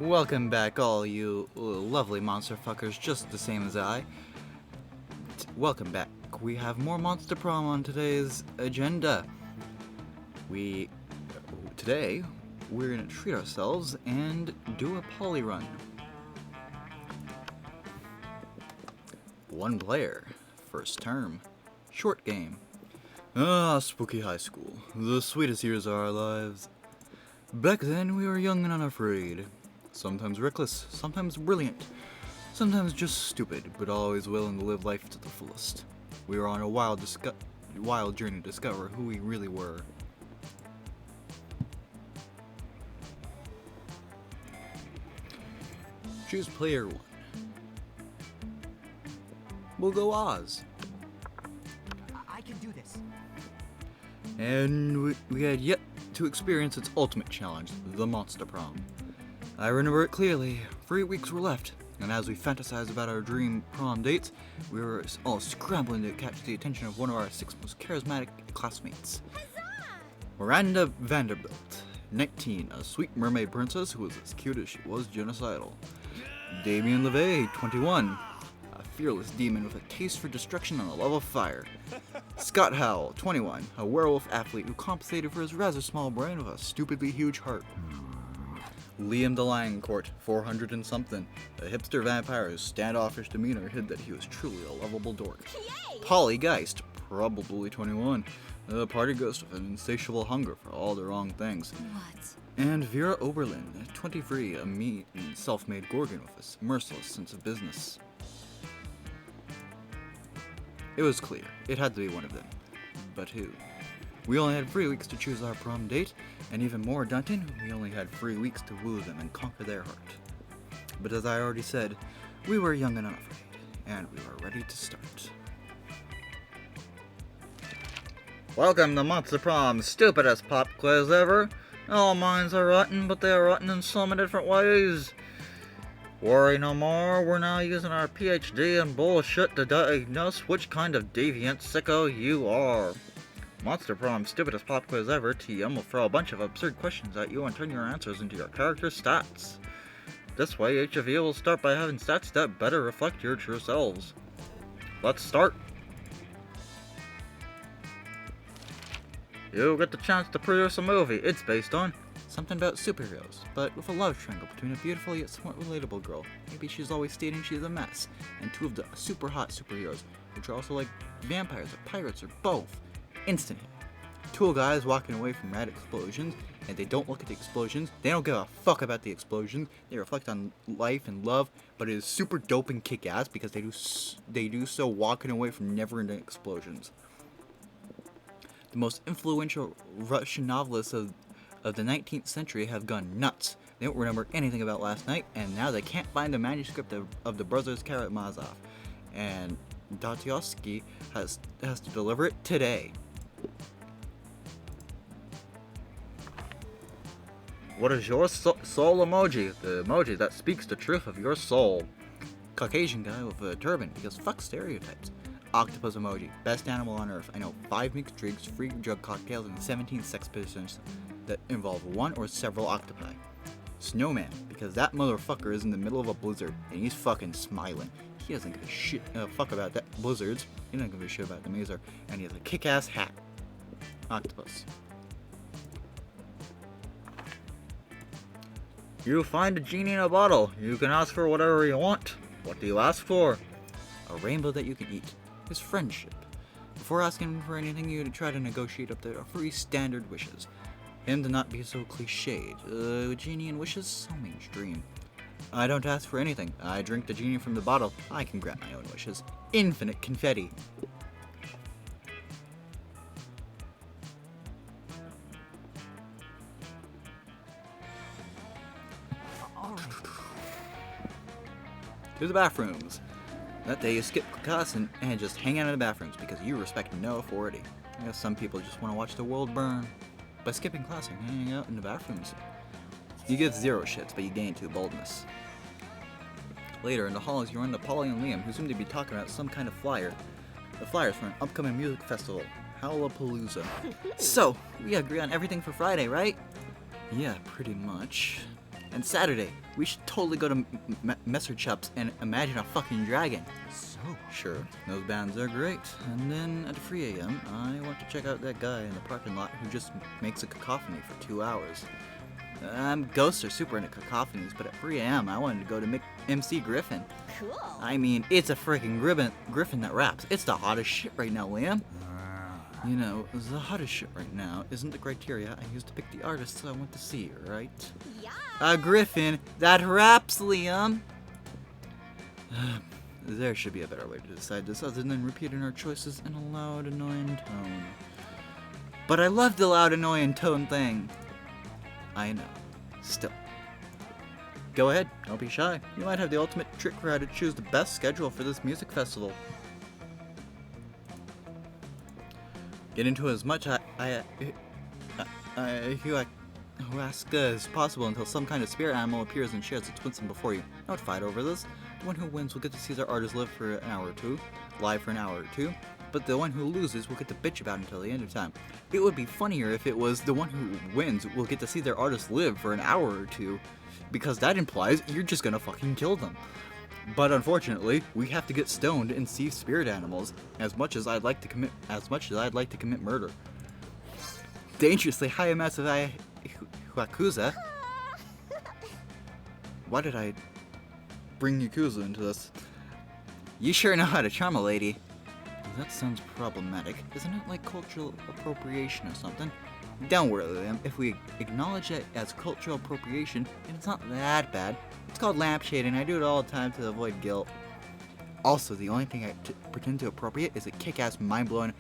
Welcome back, all you lovely monster fuckers just the same as I. Welcome back. We have more Monster Prom on today's agenda. Today, we're gonna treat ourselves and do a poly run. One player, first term, short game. Spooky high school, the sweetest years of our lives. Back then, we were young and unafraid. Sometimes reckless, sometimes brilliant, sometimes just stupid, but always willing to live life to the fullest. We were on a wild journey to discover who we really were. Choose player 1. We'll go Oz. I can do this. And we had yet to experience its ultimate challenge, the Monster Prom. I remember it clearly. 3 weeks were left, and as we fantasized about our dream prom dates, we were all scrambling to catch the attention of one of our 6 most charismatic classmates. Huzzah! Miranda Vanderbilt, 19, a sweet mermaid princess who was as cute as she was genocidal. Damien LeVay, 21, a fearless demon with a taste for destruction and a love of fire. Scott Howell, 21, a werewolf athlete who compensated for his rather small brain with a stupidly huge heart. Liam DeLancourt, 400 and something, a hipster vampire whose standoffish demeanor hid that he was truly a lovable dork. Yay! Polly Geist, probably 21, a party ghost with an insatiable hunger for all the wrong things. What? And Vera Oberlin, 23, a mean, self-made Gorgon with a merciless sense of business. It was clear, it had to be one of them. But who? We only had 3 weeks to choose our prom date, and even more daunting, we only had 3 weeks to woo them and conquer their heart. But as I already said, we were young and unafraid, and we were ready to start. Welcome to Monster Prom, stupidest pop quiz ever. All minds are rotten, but they are rotten in so many different ways. Worry no more, we're now using our PhD in bullshit to diagnose which kind of deviant sicko you are. Monster Prom, stupidest pop quiz ever, TM will throw a bunch of absurd questions at you and turn your answers into your character's stats. This way, each of you will start by having stats that better reflect your true selves. Let's start. You get the chance to produce a movie. It's based on something about superheroes, but with a love triangle between a beautiful yet somewhat relatable girl. Maybe she's always stating she's a mess, and 2 of the super hot superheroes, which are also like vampires or pirates or both. Instant hit. 2 guys walking away from rad explosions, and they don't look at the explosions. They don't give a fuck about the explosions. They reflect on life and love, but it is super dope and kick-ass because they do so walking away from never-ending explosions. The most influential Russian novelists of the 19th century have gone nuts. They don't remember anything about last night, and now they can't find the manuscript of the Brothers Karamazov. And Dostoevsky has to deliver it today. What is your soul emoji? The emoji that speaks the truth of your soul. Caucasian guy with a turban, because fuck stereotypes. Octopus emoji, best animal on earth. I know 5 mixed drinks, 3 drug cocktails, and 17 sex positions that involve 1 or several octopi. Snowman, because that motherfucker is in the middle of a blizzard, and he's fucking smiling. He doesn't give a shit, fuck about that blizzards. He doesn't give a shit about the mazer, and he has a kick-ass hat. Octopus. You find a genie in a bottle. You can ask for whatever you want. What do you ask for? A rainbow that you can eat. His friendship. Before asking for anything, you try to negotiate up to 3 standard wishes. Him to not be so cliched. Genie and wishes, so mainstream. I don't ask for anything. I drink the genie from the bottle. I can grant my own wishes. Infinite confetti. All right. To the bathrooms. That day you skip class and just hang out in the bathrooms because you respect no authority. I guess some people just want to watch the world burn. By skipping class and hanging out in the bathrooms, you give 0 shits, but you gain 2 boldness. Later in the halls, you run into Polly and Liam, who seem to be talking about some kind of flyer. The flyers for an upcoming music festival, Howlapalooza. So, we agree on everything for Friday, right? Yeah, pretty much. And Saturday, we should totally go to Messer Chups and imagine a fucking dragon. So, Sure, those bands are great. And then at 3 a.m., I want to check out that guy in the parking lot who just makes a cacophony for 2 hours. Ghosts are super into cacophonies, but at 3 a.m. I wanted to go to MC Griffin. Cool. I mean, it's a freaking Griffin that raps. It's the hottest shit right now, Liam. You know, the hottest shit right now isn't the criteria I used to pick the artists I want to see, right? Yeah. A Griffin that raps, Liam. There should be a better way to decide this other than repeating our choices in a loud, annoying tone. But I love the loud, annoying tone thing. I know. Still. Go ahead, don't be shy. You might have the ultimate trick for how to choose the best schedule for this music festival. Get into as much ayahuasca as possible until some kind of spirit animal appears and shares its wisdom before you. Don't fight over this. The one who wins will get to see their artist live for an hour or two, live for an hour or two, but the one who loses will get to bitch about it until the end of time. It would be funnier if it was the one who wins will get to see their artist live for an hour or two, because that implies you're just gonna fucking kill them. But unfortunately, we have to get stoned and see spirit animals, as much as I'd like to commit murder. Dangerously high amounts of Yakuza. Why did I bring Yakuza into this? You sure know how to charm a lady. That sounds problematic. Isn't it like cultural appropriation or something? Don't worry, Liam. If we acknowledge it as cultural appropriation, and it's not that bad. It's called lampshading. I do it all the time to avoid guilt. Also, the only thing I pretend to appropriate is a kick-ass, mind-blowing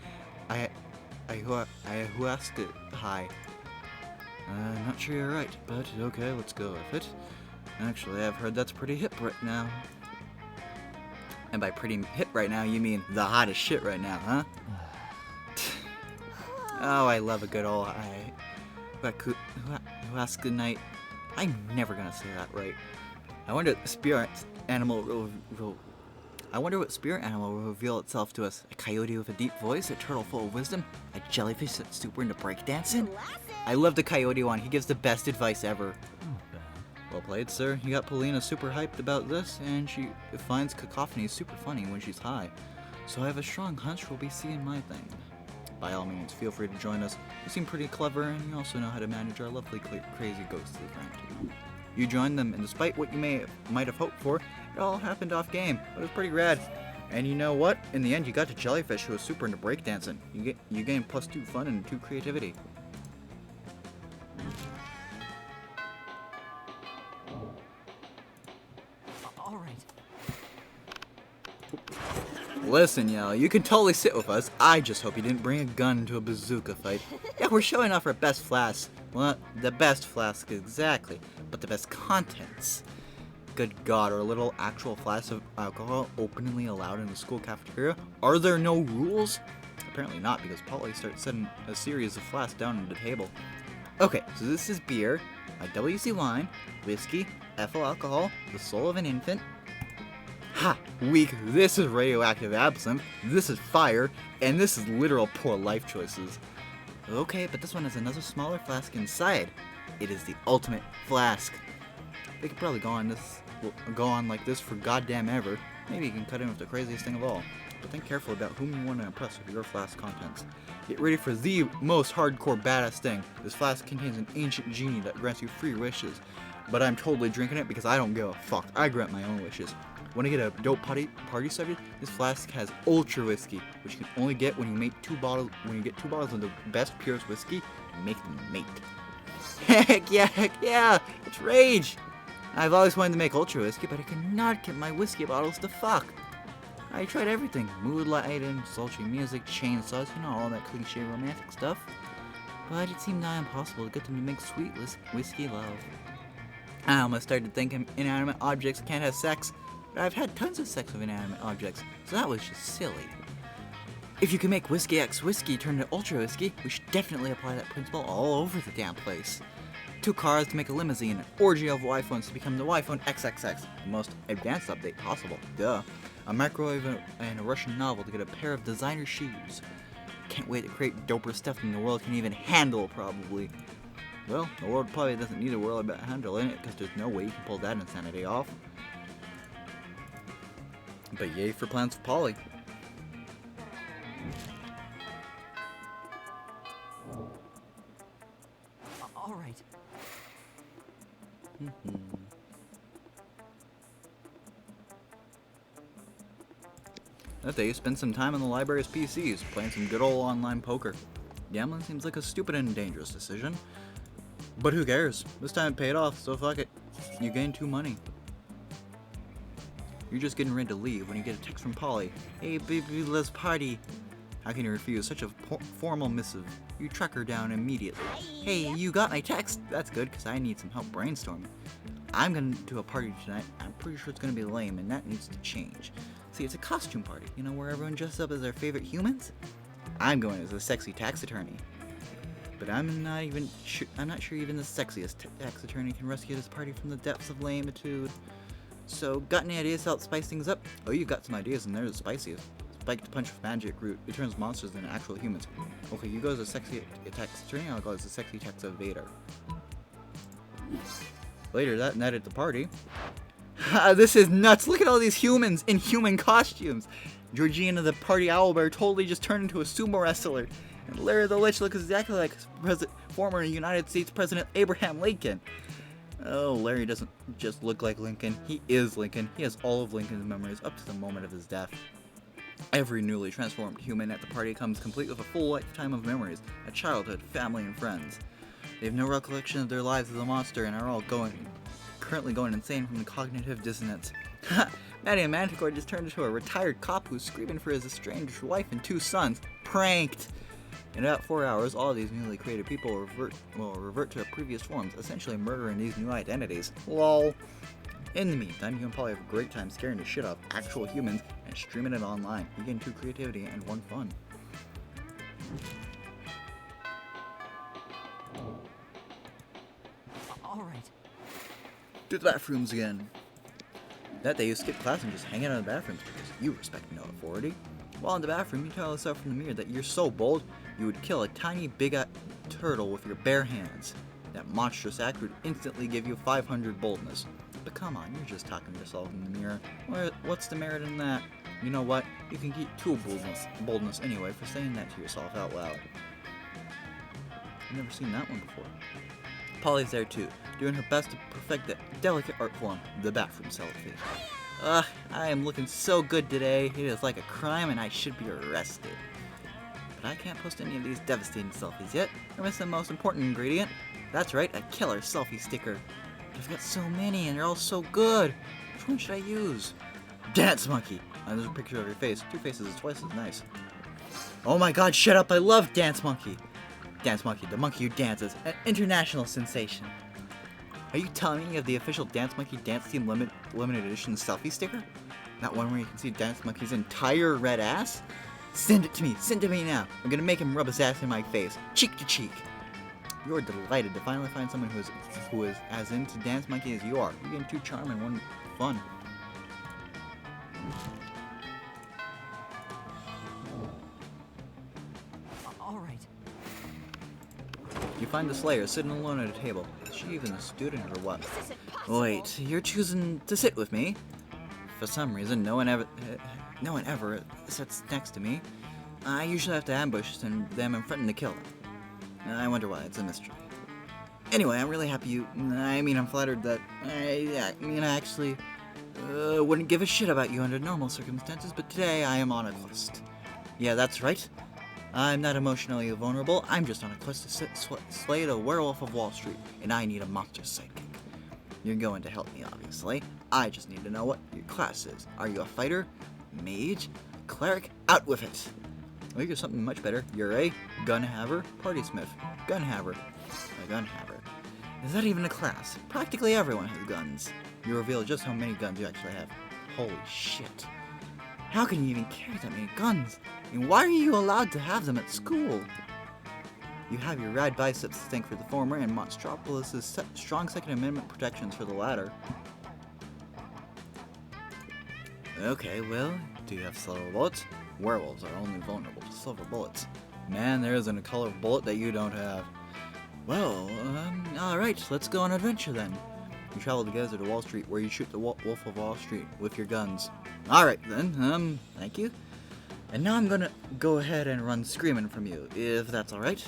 ayahuasca high. Not sure you're right, but okay, let's go with it. Actually, I've heard that's pretty hip right now. And by pretty hip right now, you mean the hottest shit right now, huh? Oh, I love a good old ayahuasca night. I'm never gonna say that right. I wonder what spirit animal will reveal itself to us. A coyote with a deep voice, a turtle full of wisdom, a jellyfish that's super into breakdancing. I love the coyote one. He gives the best advice ever. Well played, sir. You got Paulina super hyped about this, and she finds cacophony super funny when she's high. So I have a strong hunch we'll be seeing my thing. By all means, feel free to join us. You seem pretty clever, and you also know how to manage our lovely, crazy ghostly friend. You joined them, and despite what you might have hoped for, it all happened off game, but it was pretty rad. And you know what? In the end, you got to Jellyfish, who was super into breakdancing. You gained +2 fun and 2 creativity. all right. Listen, y'all, you can totally sit with us. I just hope you didn't bring a gun to a bazooka fight. Yeah, we're showing off our best flask. Well, not the best flask exactly, but the best contents. Good God, are little actual flasks of alcohol openly allowed in the school cafeteria? Are there no rules? Apparently not, because Polly starts setting a series of flasks down on the table. Okay, so this is beer, a WC wine, whiskey, ethyl alcohol, the soul of an infant. Ha! Weak. This is radioactive absinthe, this is fire, and this is literal poor life choices. Okay, but this one has another smaller flask inside. It is the ultimate flask. They could probably go on like this for goddamn ever. Maybe you can cut in with the craziest thing of all. But think carefully about whom you want to impress with your flask contents. Get ready for the most hardcore badass thing. This flask contains an ancient genie that grants you 3 wishes. But I'm totally drinking it because I don't give a fuck. I grant my own wishes. Want to get a dope party started? This flask has ultra whiskey, which you can only get when you make 2 bottles. When you get 2 bottles of the best, purest whiskey, and make them mate. Heck yeah! It's rage. I've always wanted to make ultra whiskey, but I cannot get my whiskey bottles to fuck. I tried everything: mood lighting, sultry music, chainsaws, you know, all that cliche romantic stuff. But it seemed nigh impossible to get them to make sweet whiskey love. I almost started thinking inanimate objects can't have sex. But I've had tons of sex with inanimate objects, so that was just silly. If you can make Whiskey X Whiskey turn to Ultra Whiskey, we should definitely apply that principle all over the damn place. 2 cars to make a limousine, an orgy of iPhones to become the iPhone XXX, the most advanced update possible, duh. A microwave and a Russian novel to get a pair of designer shoes. Can't wait to create doper stuff than the world can even handle, probably. Well, the world probably doesn't need to worry about handling it because there's no way you can pull that insanity off. But yay for plans of Polly. All right. That day, you spend some time on the library's PCs, playing some good old online poker. Gambling seems like a stupid and dangerous decision. But who cares? This time it paid off, so fuck it. You gain 2 money. You're just getting ready to leave when you get a text from Polly. Hey baby, let's party. How can you refuse such a formal missive? You track her down immediately. Hey, you got my text? That's good, because I need some help brainstorming. I'm going to a party tonight. I'm pretty sure it's going to be lame, and that needs to change. See, it's a costume party, you know, where everyone dresses up as their favorite humans? I'm going as a sexy tax attorney. But I'm not sure even the sexiest tax attorney can rescue this party from the depths of lamitude. So, got any ideas to help spice things up? Oh, you got some ideas, and they're the spiciest. Spiked punch of magic root. It turns monsters into actual humans. Okay, you go as a sexy tax attorney, I'll go as a sexy tax evader. Later that night at the party. This is nuts! Look at all these humans in human costumes! Georgina the party owlbear totally just turned into a sumo wrestler. And Larry the Lich looks exactly like former United States President Abraham Lincoln. Oh, Larry doesn't just look like Lincoln. He is Lincoln. He has all of Lincoln's memories up to the moment of his death. Every newly transformed human at the party comes complete with a full lifetime of memories, a childhood, family, and friends. They have no recollection of their lives as a monster and are all currently going insane from the cognitive dissonance. Maddie and Manticore just turned into a retired cop who's screaming for his estranged wife and 2 sons. Pranked! In about 4 hours, all of these newly created people will revert to their previous forms, essentially murdering these new identities. LOL. In the meantime, you and Polly have a great time scaring the shit out of actual humans and streaming it online. You gain 2 creativity and 1 fun. All right. To the bathrooms again. That day you skip class and just hang out in the bathrooms because you respect no authority. While in the bathroom, you tell yourself from the mirror that you're so bold, you would kill a tiny big turtle with your bare hands. That monstrous act would instantly give you 500 boldness. But come on, you're just talking to yourself in the mirror. What's the merit in that? You know what? You can get 2 boldness anyway for saying that to yourself out loud. I've never seen that one before. Polly's there too, doing her best to perfect that delicate art form, the bathroom selfie. I am looking so good today. It is like a crime and I should be arrested. But I can't post any of these devastating selfies yet. I missed the most important ingredient. That's right, a killer selfie sticker. I've got so many and they're all so good. Which one should I use? Dance Monkey. And there's a picture of your face. 2 faces is twice as nice. Oh my god, shut up. I love Dance Monkey. Dance Monkey, the monkey who dances. An international sensation. Are you telling me you have the official Dance Monkey Dance Team limited edition selfie sticker? That one where you can see Dance Monkey's entire red ass? Send it to me. Send it to me now. I'm gonna make him rub his ass in my face. Cheek to cheek. You're delighted to finally find someone who is as into Dance Monkey as you are. You get 2 charm and 1 fun. All right. You find the Slayer sitting alone at a table. Is she even a student or what? This isn't possible. Wait, you're choosing to sit with me? For some reason, no one ever sits next to me. I usually have to ambush them and threaten to kill them. I wonder why. It's a mystery. Anyway, I'm really happy I'm flattered that I actually wouldn't give a shit about you under normal circumstances, but today I am on a quest. Yeah, that's right. I'm not emotionally vulnerable. I'm just on a quest to slay the werewolf of Wall Street, and I need a monster sidekick. You're going to help me, obviously. I just need to know what your class is. Are you a fighter? Mage? Cleric? Out with it! Well, you're something much better. You're a gunhaver, partysmith. Gunhaver. A gunhaver. Is that even a class? Practically everyone has guns. You reveal just how many guns you actually have. Holy shit. How can you even carry that many guns? And why are you allowed to have them at school? You have your rad biceps to thank for the former and Monstropolis' strong Second Amendment protections for the latter. Okay, well, do you have silver bullets? Werewolves are only vulnerable to silver bullets. Man, there isn't a color bullet that you don't have. Well, alright, let's go on an adventure then. You travel together to Wall Street, where you shoot the Wolf of Wall Street with your guns. Alright then, thank you. And now I'm gonna go ahead and run screaming from you, if that's alright.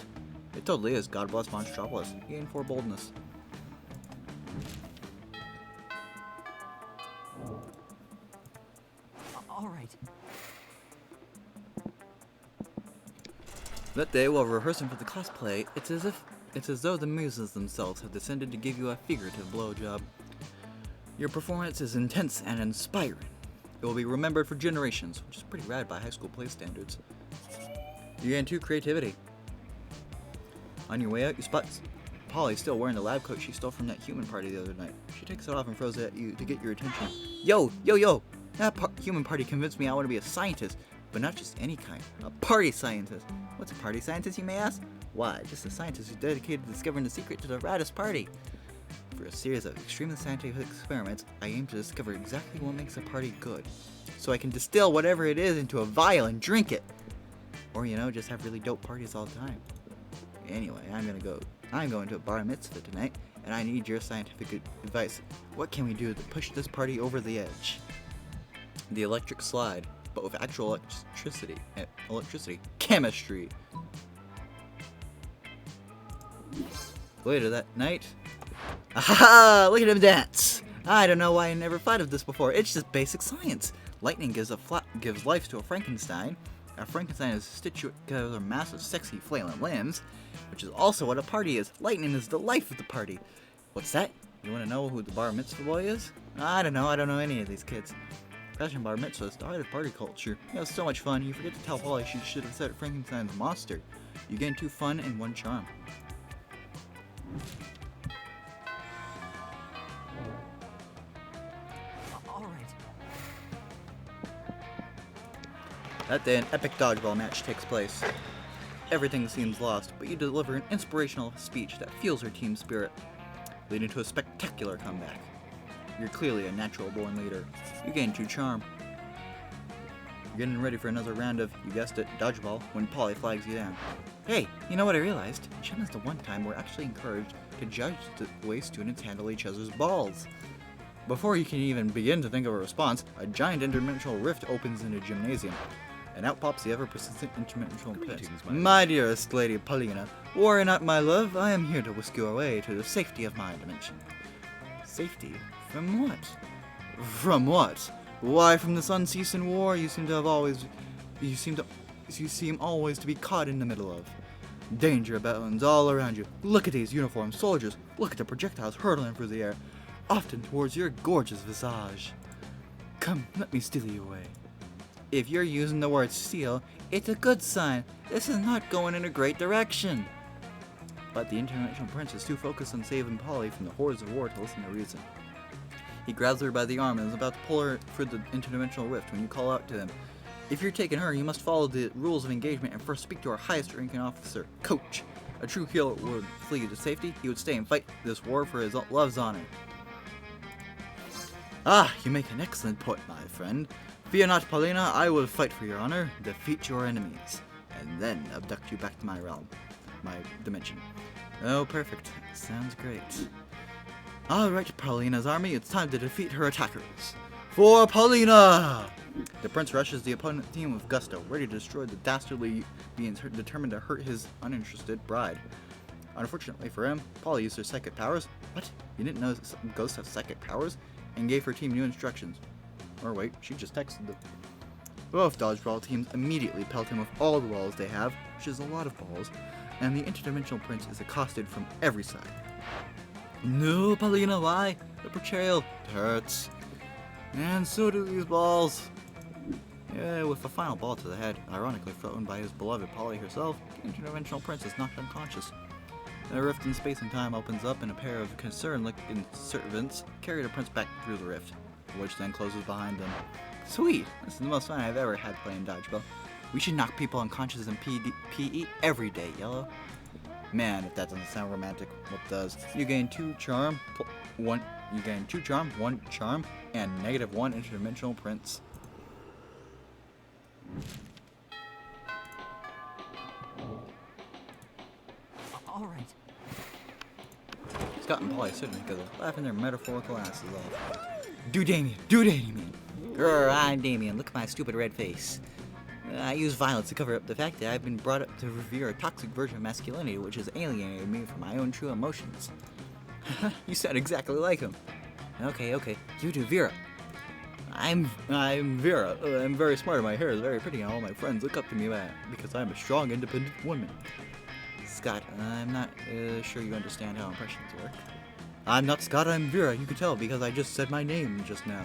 It totally is. God bless Monstropolis. Gain 4 boldness. All right. That day, while rehearsing for the class play, it's as though the muses themselves have descended to give you a figurative blowjob. Your performance is intense and inspiring. It will be remembered for generations, which is pretty rad by high school play standards. You gain 2 creativity. On your way out, you spot Polly still wearing the lab coat she stole from that human party the other night. She takes it off and throws it at you to get your attention. Yo! That human party convinced me I want to be a scientist, but not just any kind. A party scientist. What's a party scientist, you may ask? Why, just a scientist who's dedicated to discovering the secret to the raddest party. For a series of extremely scientific experiments, I aim to discover exactly what makes a party good, so I can distill whatever it is into a vial and drink it. Or, just have really dope parties all the time. Anyway, I'm going to a bar mitzvah tonight, and I need your scientific advice. What can we do to push this party over the edge? The electric slide, but with actual electricity. Chemistry! Later that night... Aha! Look at him dance! I don't know why I never thought of this before. It's just basic science. Lightning gives life to a Frankenstein. A Frankenstein is stitched together massive, sexy, flailing limbs, which is also what a party is. Lightning is the life of the party. What's that? You want to know who the bar mitzvah boy is? I don't know any of these kids. Fashion bar mitzvah is the heart of party culture. It's so much fun. You forget to tell Polly she should have said Frankenstein's monster. You gain 2 fun and 1 charm. All right. That day, an epic dodgeball match takes place. Everything seems lost, but you deliver an inspirational speech that fuels her team spirit, leading to a spectacular comeback. You're clearly a natural-born leader. You gain 2 charm. You're getting ready for another round of, you guessed it, dodgeball, when Polly flags you down. Hey, you know what I realized? Gym is the one time we're actually encouraged to judge the way students handle each other's balls. Before you can even begin to think of a response, a giant interdimensional rift opens in a gymnasium, and out pops the ever-persistent interdimensional pit. My dearest Lady Paulina, worry not, my love, I am here to whisk you away to the safety of my dimension. Safety? From what? From what? Why, from this unceasing war you seem always to be caught in the middle of. Danger battles all around you. Look at these uniformed soldiers. Look at the projectiles hurtling through the air, often towards your gorgeous visage. Come, let me steal you away. If you're using the word steal, it's a good sign. This is not going in a great direction. But the interdimensional prince is too focused on saving Polly from the horrors of war to listen to reason. He grabs her by the arm and is about to pull her through the interdimensional rift when you call out to him. If you're taking her, you must follow the rules of engagement and first speak to our highest ranking officer, Coach. A true hero would flee to safety. He would stay and fight this war for his love's honor. Ah, you make an excellent point, my friend. Fear not, Paulina, I will fight for your honor, defeat your enemies, and then abduct you back to my realm, my dimension. Oh, perfect. Sounds great. Alright, Paulina's army, it's time to defeat her attackers. For Paulina! The prince rushes the opponent team with gusto, ready to destroy the dastardly beings determined to hurt his uninterested bride. Unfortunately for him, Polly used her psychic powers. What? You didn't know ghosts have psychic powers? And gave her team new instructions. Or wait, she just texted them. Both dodgeball teams immediately pelt him with all the balls they have, which is a lot of balls, and the interdimensional prince is accosted from every side. No, Paulina, why? The betrayal hurts. And so do these balls. Yeah, with a final ball to the head, ironically thrown by his beloved Polly herself, the interdimensional prince is knocked unconscious. A rift in space and time opens up, and a pair of concerned-looking servants carry the prince back through the rift, which then closes behind them. Sweet! This is the most fun I've ever had playing dodgeball. We should knock people unconscious in PE every day, Yellow. Man, if that doesn't sound romantic, what does? You gain 2 charm, 1 charm, and -1 interdimensional prince. All right. Scott and Polly stood together, laughing their metaphorical asses off. Do Damien! Do Damien! Grr, I'm Damien. Look at my stupid red face. I use violence to cover up the fact that I've been brought up to revere a toxic version of masculinity which has alienated me from my own true emotions. You sound exactly like him. Okay, you do Vera. I'm Vera. I'm very smart and my hair is very pretty and all my friends look up to me because I'm a strong, independent woman. Scott, I'm not sure you understand how impressions work. I'm not Scott, I'm Vera. You can tell because I just said my name just now.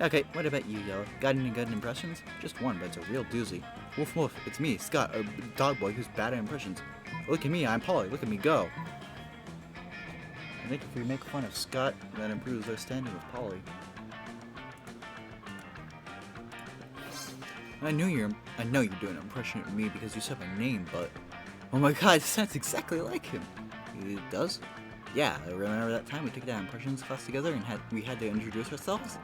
Okay, what about you, Yellow? Got any good impressions? Just one, but it's a real doozy. Woof woof, it's me, Scott, a dog boy who's bad at impressions. Look at me, I'm Polly. Look at me go. I think if we make fun of Scott, that improves our standing with Polly. I know you're doing an impression of me because you said my name, but oh my god, it sounds exactly like him. It does? Yeah, I remember that time we took that impressions class together and we had to introduce ourselves?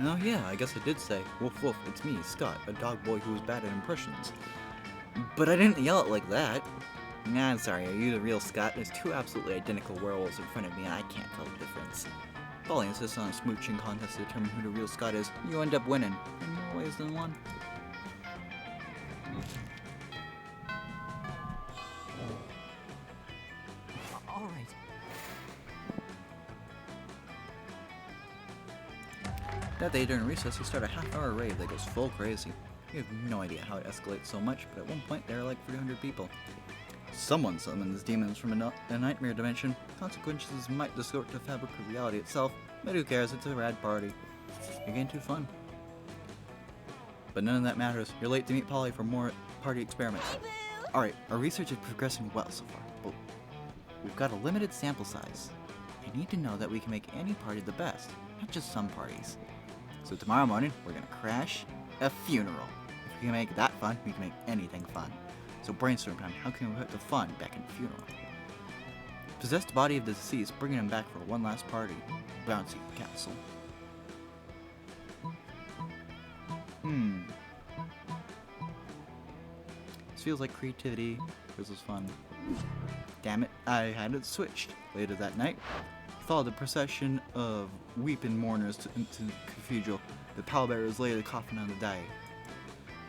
Oh yeah, I guess I did say, woof woof, it's me, Scott, a dog boy who was bad at impressions. But I didn't yell it like that. Nah, I'm sorry, are you the real Scott? There's two absolutely identical werewolves in front of me and I can't tell the difference. Polly insists on a smooching contest to determine who the real Scott is. You end up winning, in more ways than one. All right. That day during recess, we start a half-hour rave that goes full crazy. You have no idea how it escalates so much, but at one point there are like 300 people. Someone summons demons from a nightmare dimension. Consequences might distort the fabric of reality itself, but who cares, it's a rad party. You're getting too fun. But none of that matters. You're late to meet Polly for more party experiments. Alright, our research is progressing well so far, but we've got a limited sample size. I need to know that we can make any party the best, not just some parties. So tomorrow morning, we're gonna crash a funeral. If we can make that fun, we can make anything fun. So brainstorm time, how can we put the fun back in the funeral? Possess the body of the deceased, bringing him back for one last party. Bouncy castle. This feels like creativity. This was fun. Damn it, I had it switched. Later that night, we followed the procession of weeping mourners into the cathedral. The pallbearers laid the coffin on the dying.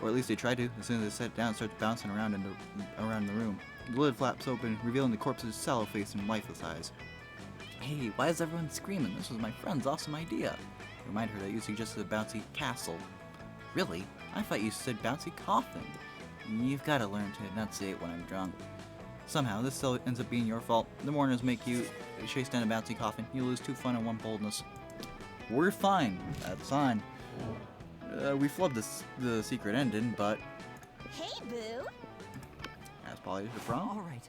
Or at least they tried to. As soon as they sat down, it started bouncing around around the room. The lid flaps open, revealing the corpse's sallow face and lifeless eyes. Hey, why is everyone screaming? This was my friend's awesome idea. Remind her that you suggested a bouncy castle. Really? I thought you said bouncy coffin. You've got to learn to enunciate when I'm drunk. Somehow, this still ends up being your fault. The mourners make you chase down a bouncy coffin. You lose 2 fun and 1 boldness. We're fine. That's fine. We flubbed the secret ending, but... Hey, Boo! Ask Polly to prom. All right.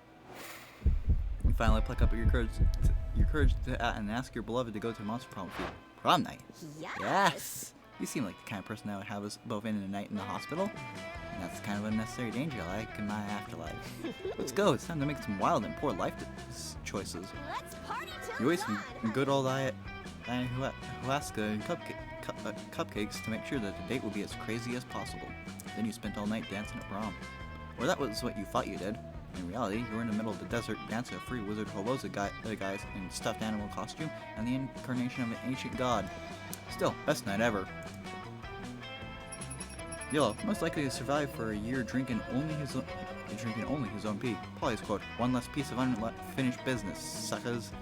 You finally pluck up your courage and ask your beloved to go to Monster Prom with you. Prom night? Yes! You seem like the kind of person that would have us both in a night in the hospital. And that's the kind of unnecessary danger I like in my afterlife. Let's go. It's time to make some wild and poor life choices. Let's party till You ate some dawn. good old ayahuasca and cupcakes to make sure that the date will be as crazy as possible. Then you spent all night dancing at prom. Or that was what you thought you did. In reality, you were in the middle of the desert dancing with 3 wizard hobos, a guys in stuffed animal costume, and the incarnation of an ancient god. Still, best night ever. Yellow, most likely to survive for a year drinking only his own pee. Polly's quote, "One less piece of unfinished business, suckers."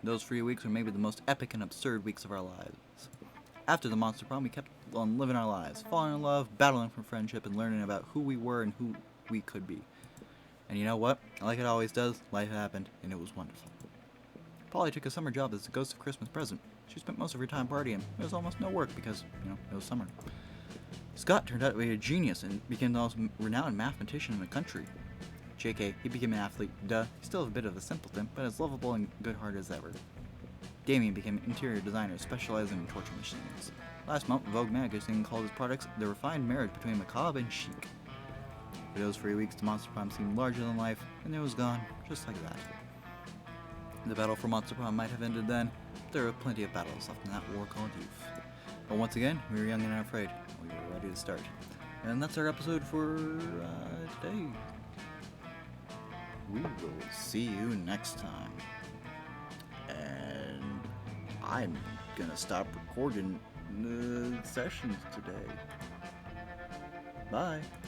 Those 3 weeks were maybe the most epic and absurd weeks of our lives. After the Monster Prom, we kept on living our lives, falling in love, battling for friendship, and learning about who we were and who we could be. And you know what? Like it always does, life happened, and it was wonderful. Polly took a summer job as a ghost of Christmas present. She spent most of her time partying. There was almost no work because, it was summer. Scott turned out to be a genius and became the most renowned mathematician in the country. JK, he became an athlete. Duh, he's still a bit of a simpleton, but as lovable and good-hearted as ever. Damien became an interior designer specializing in torture machines. Last month, Vogue magazine called his products the refined marriage between macabre and chic. For those 3 weeks, the Monster Prom seemed larger than life, and it was gone, just like that. The battle for Monster Prom might have ended then, but there were plenty of battles left in that war called youth. But once again, we were young and unafraid. We were ready to start. And that's our episode for today. We will see you next time. And I'm gonna stop recording the sessions today. Bye.